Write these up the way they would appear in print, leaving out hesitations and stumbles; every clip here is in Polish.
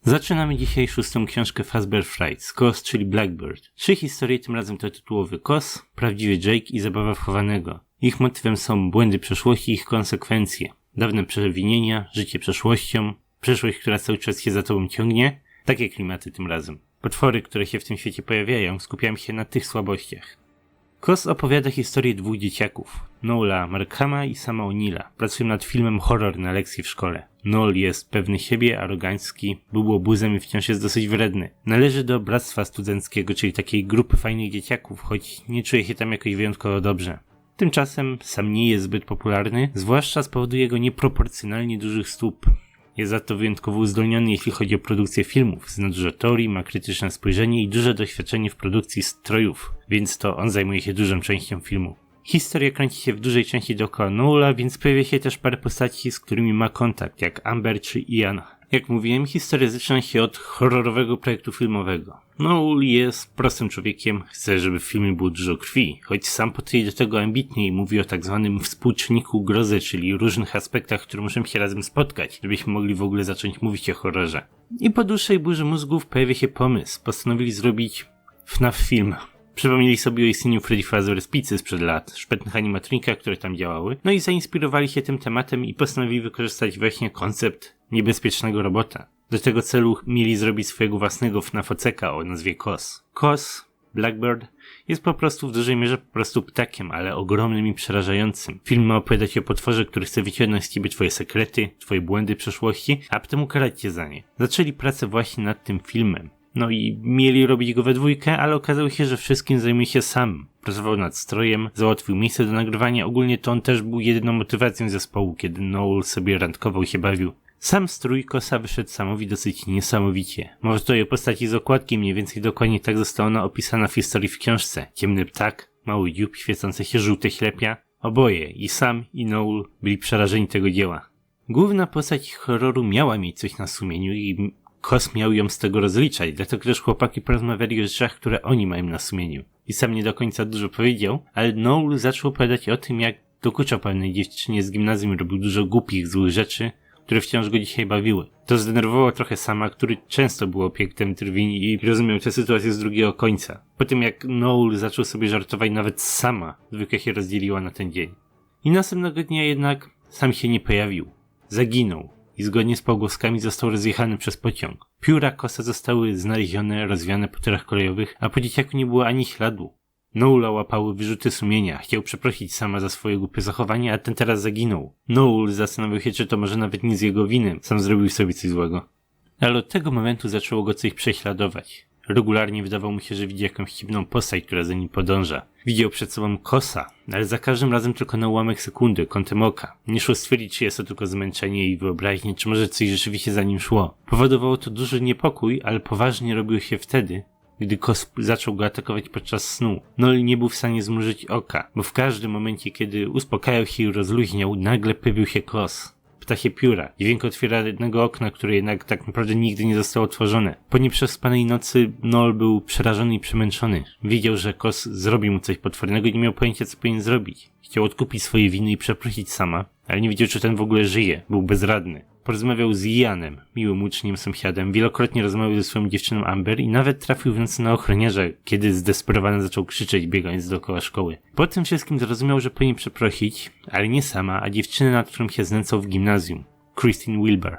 Zaczynamy dzisiaj 6. książkę Fazbear Frights, Kos, czyli Blackbird. 3 historie, tym razem to tytułowy Kos, prawdziwy Jake i zabawa w chowanego. Ich motywem są błędy przeszłości i ich konsekwencje. Dawne przewinienia, życie przeszłością, przyszłość, która cały czas się za tobą ciągnie. Takie klimaty tym razem. Potwory, które się w tym świecie pojawiają, skupiają się na tych słabościach. Kos opowiada historię 2 dzieciaków, Noela Markhama i Sama O'Neilla. Pracują nad filmem horror na lekcji w szkole. Noel jest pewny siebie, arogancki, był obuzem i wciąż jest dosyć wredny. Należy do Bractwa Studenckiego, czyli takiej grupy fajnych dzieciaków, choć nie czuje się tam jakoś wyjątkowo dobrze. Tymczasem Sam nie jest zbyt popularny, zwłaszcza z powodu jego nieproporcjonalnie dużych stóp. Jest za to wyjątkowo uzdolniony, jeśli chodzi o produkcję filmów. Zna dużo teorii, ma krytyczne spojrzenie i duże doświadczenie w produkcji strojów, więc to on zajmuje się dużą częścią filmu. Historia kręci się w dużej części dookoła Noela, więc pojawia się też parę postaci, z którymi ma kontakt, jak Amber czy Ian. Jak mówiłem, historia zaczyna się od horrorowego projektu filmowego. Noel jest prostym człowiekiem, chce, żeby w filmie było dużo krwi, choć sam podchodzi do tego ambitnie i mówi o tak zwanym współczynniku grozy, czyli różnych aspektach, które muszą się razem spotkać, żebyśmy mogli w ogóle zacząć mówić o horrorze. I po dłuższej burzy mózgów pojawia się pomysł. Postanowili zrobić FNAF film. Przypomnieli sobie o istnieniu Freddy Fazbear's Pizzy sprzed lat, szpetnych animatronikach, które tam działały, no i zainspirowali się tym tematem i postanowili wykorzystać właśnie koncept niebezpiecznego robota. Do tego celu mieli zrobić swojego własnego FNAF-oceka o nazwie Kos. Kos, Blackbird, jest po prostu w dużej mierze ptakiem, ale ogromnym i przerażającym. Film ma opowiadać o potworze, który chce wyciągnąć z ciebie twoje sekrety, twoje błędy przeszłości, a potem ukarać cię za nie. Zaczęli pracę właśnie nad tym filmem. No i mieli robić go we dwójkę, ale okazało się, że wszystkim zajmuje się sam. Pracował nad strojem, załatwił miejsce do nagrywania, ogólnie to on też był jedyną motywacją zespołu, kiedy Noel sobie randkował i się bawił. Sam strój Kosa wyszedł Samowi dosyć niesamowicie. Może to jej postaci z okładki, mniej więcej dokładnie tak została ona opisana w historii w książce. Ciemny ptak, mały dziób, świecące się żółte ślepia. Oboje, i Sam i Noel, byli przerażeni tego dzieła. Główna postać horroru miała mieć coś na sumieniu i Kos miał ją z tego rozliczać, dlatego też chłopaki porozmawiali o rzeczach, które oni mają na sumieniu. I Sam nie do końca dużo powiedział, ale Noel zaczął opowiadać o tym, jak dokuczał pewnej dziewczynie z gimnazjum i robił dużo głupich, złych rzeczy, które wciąż go dzisiaj bawiły. To zdenerwowało trochę Sama, który często był obiektem drwiń i rozumiał tę sytuację z drugiego końca. Po tym jak Noel zaczął sobie żartować, nawet Sama dwójka się rozdzieliła na ten dzień. I następnego dnia jednak Sam się nie pojawił. Zaginął. I zgodnie z pogłoskami został rozjechany przez pociąg. Pióra Kosa zostały znalezione, rozwiane po torach kolejowych, a po dzieciaku nie było ani śladu. Noela łapały wyrzuty sumienia, chciał przeprosić Sama za swoje głupie zachowanie, a ten teraz zaginął. Noel zastanawiał się, czy to może nawet nie z jego winy, sam zrobił sobie coś złego. Ale od tego momentu zaczęło go coś prześladować. Regularnie wydawało mu się, że widzi jakąś dziwną postać, która za nim podąża. Widział przed sobą Kosa, ale za każdym razem tylko na ułamek sekundy, kątem oka. Nie szło stwierdzić, czy jest to tylko zmęczenie i wyobraźnie, czy może coś rzeczywiście za nim szło. Powodowało to duży niepokój, ale poważnie robił się wtedy, gdy Kos zaczął go atakować podczas snu. Noel nie był w stanie zmrużyć oka, bo w każdym momencie, kiedy uspokajał się i rozluźniał, nagle pojawił się Kos. Ptasie pióra, dźwięk otwieranego okna, które jednak tak naprawdę nigdy nie zostało otworzone. Po nieprzespanej nocy Noel był przerażony i przemęczony. Wiedział, że Kos zrobił mu coś potwornego i nie miał pojęcia, co powinien zrobić. Chciał odkupić swoje winy i przeprosić Sama, ale nie wiedział, czy ten w ogóle żyje. Był bezradny. Porozmawiał z Ianem, miłym uczniem, sąsiadem, wielokrotnie rozmawiał ze swoją dziewczyną Amber i nawet trafił w nocy na ochroniarza, kiedy zdesperowany zaczął krzyczeć, biegając dookoła szkoły. Po tym wszystkim zrozumiał, że powinien przeprosić, ale nie Sama, a dziewczynę, nad którą się znęcał w gimnazjum, Christine Wilbur.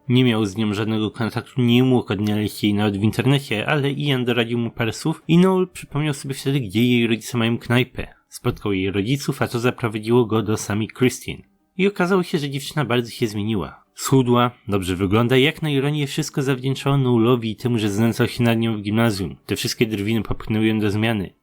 Nie miał z nią żadnego kontaktu, nie mógł odnaleźć jej nawet w internecie, ale Ian doradził mu parę słów i Noel przypomniał sobie wtedy, gdzie jej rodzice mają knajpę. Spotkał jej rodziców, a to zaprowadziło go do samej Christine. I okazało się, że dziewczyna bardzo się zmieniła. Schudła, dobrze wygląda i jak na ironię wszystko zawdzięczało Noelowi i temu, że znęcał się nad nią w gimnazjum. Te wszystkie drwiny popchnęły ją do zmiany.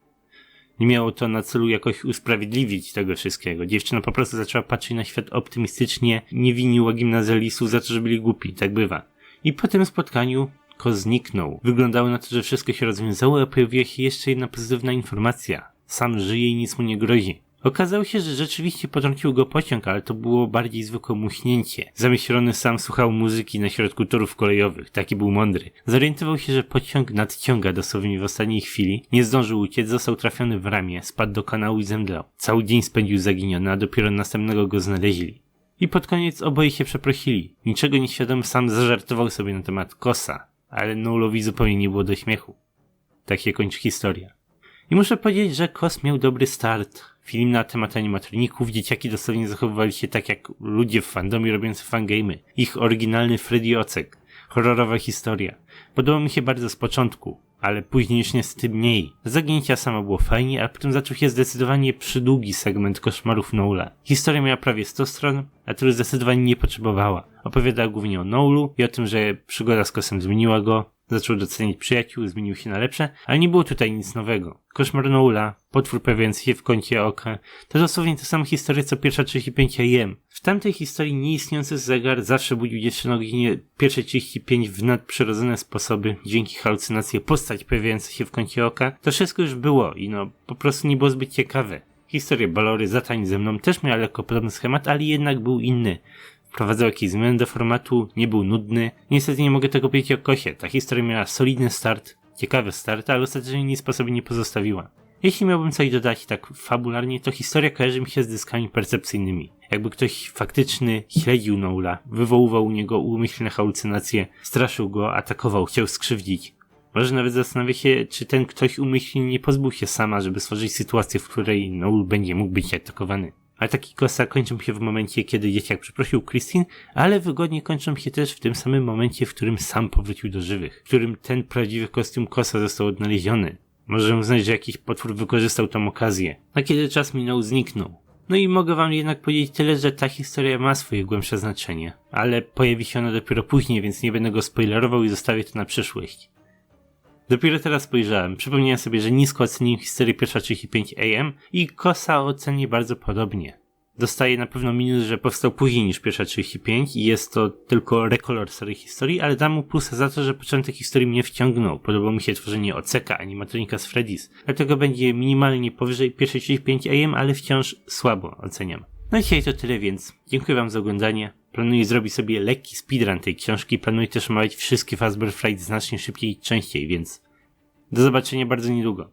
Nie miało to na celu jakoś usprawiedliwić tego wszystkiego. Dziewczyna po prostu zaczęła patrzeć na świat optymistycznie, nie winiła gimnazjalistów za to, że byli głupi, tak bywa. I po tym spotkaniu Kos zniknął. Wyglądało na to, że wszystko się rozwiązało, a pojawiła się jeszcze jedna pozytywna informacja. Sam żyje i nic mu nie grozi. Okazało się, że rzeczywiście potrącił go pociąg, ale to było bardziej zwykłe muśnięcie. Zamyślony Sam słuchał muzyki na środku torów kolejowych, taki był mądry. Zorientował się, że pociąg nadciąga dosłownie w ostatniej chwili, nie zdążył uciec, został trafiony w ramię, spadł do kanału i zemdlał. Cały dzień spędził zaginiony, a dopiero następnego go znaleźli. I pod koniec oboje się przeprosili. Niczego nieświadomy sam zażartował sobie na temat Kosa, ale Noelowi zupełnie nie było do śmiechu. Tak się kończy historia. I muszę powiedzieć, że Kos miał dobry start. Film na temat animatroników, dzieciaki dosłownie zachowywali się tak jak ludzie w fandomie robiący fangame'y. Ich oryginalny Freddy Ocek. Horrorowa historia. Podobał mi się bardzo z początku, ale później już niestety mniej. Zagięcia samo było fajnie, a potem zaczął się zdecydowanie przydługi segment koszmarów Noela. Historia miała prawie 100 stron, a który zdecydowanie nie potrzebowała. Opowiadała głównie o Noelu i o tym, że przygoda z Kosem zmieniła go, zaczął docenić przyjaciół, zmienił się na lepsze, ale nie było tutaj nic nowego. Koszmar Noela, potwór pojawiający się w kącie oka, to dosłownie ta sama historia co pierwsza 35 AM. W tamtej historii nieistniejący zegar zawsze budził dziewczynę o godzinie 1:35 w nadprzyrodzone sposoby, dzięki halucynacji postać pojawiająca się w kącie oka. To wszystko już było i po prostu nie było zbyt ciekawe. Historia Balory Zatań ze mną też miała lekko podobny schemat, ale jednak był inny. Wprowadzał jakieś zmiany do formatu, nie był nudny. Niestety nie mogę tego powiedzieć o Kosie. Ta historia miała solidny start, ciekawy start, ale ostatecznie nic po sobie nie pozostawiła. Jeśli miałbym coś dodać tak fabularnie, to historia kojarzy mi się z dyskami percepcyjnymi. Jakby ktoś faktyczny śledził Noela, wywoływał u niego umyślne halucynacje, straszył go, atakował, chciał skrzywdzić. Może nawet zastanawia się, czy ten ktoś umyślnie nie pozbył się sama, żeby stworzyć sytuację, w której Noel będzie mógł być atakowany. Ataki Kosa kończą się w momencie, kiedy dzieciak przeprosił Christine, ale wygodnie kończą się też w tym samym momencie, w którym sam powrócił do żywych, w którym ten prawdziwy kostium Kosa został odnaleziony. Może uznać, że jakiś potwór wykorzystał tą okazję, a kiedy czas minął, zniknął. No i mogę wam jednak powiedzieć tyle, że ta historia ma swoje głębsze znaczenie, ale pojawi się ona dopiero później, więc nie będę go spoilerował i zostawię to na przyszłość. Dopiero teraz spojrzałem, przypomniałem sobie, że nisko oceniłem historię pierwsza 35 AM i Kosa ocenię bardzo podobnie. Dostaję na pewno minus, że powstał później niż pierwsza 35 i jest to tylko rekolor starej historii, ale dam mu plusa za to, że początek historii mnie wciągnął. Podobało mi się tworzenie Oceka, animatronika z Freddy's. Dlatego będzie minimalnie powyżej pierwszej 35 AM, ale wciąż słabo oceniam. No i dzisiaj to tyle, więc dziękuję wam za oglądanie. Planuję zrobić sobie lekki speedrun tej książki. Planuję też omawiać wszystkie Fazbear Fright znacznie szybciej i częściej, więc do zobaczenia bardzo niedługo.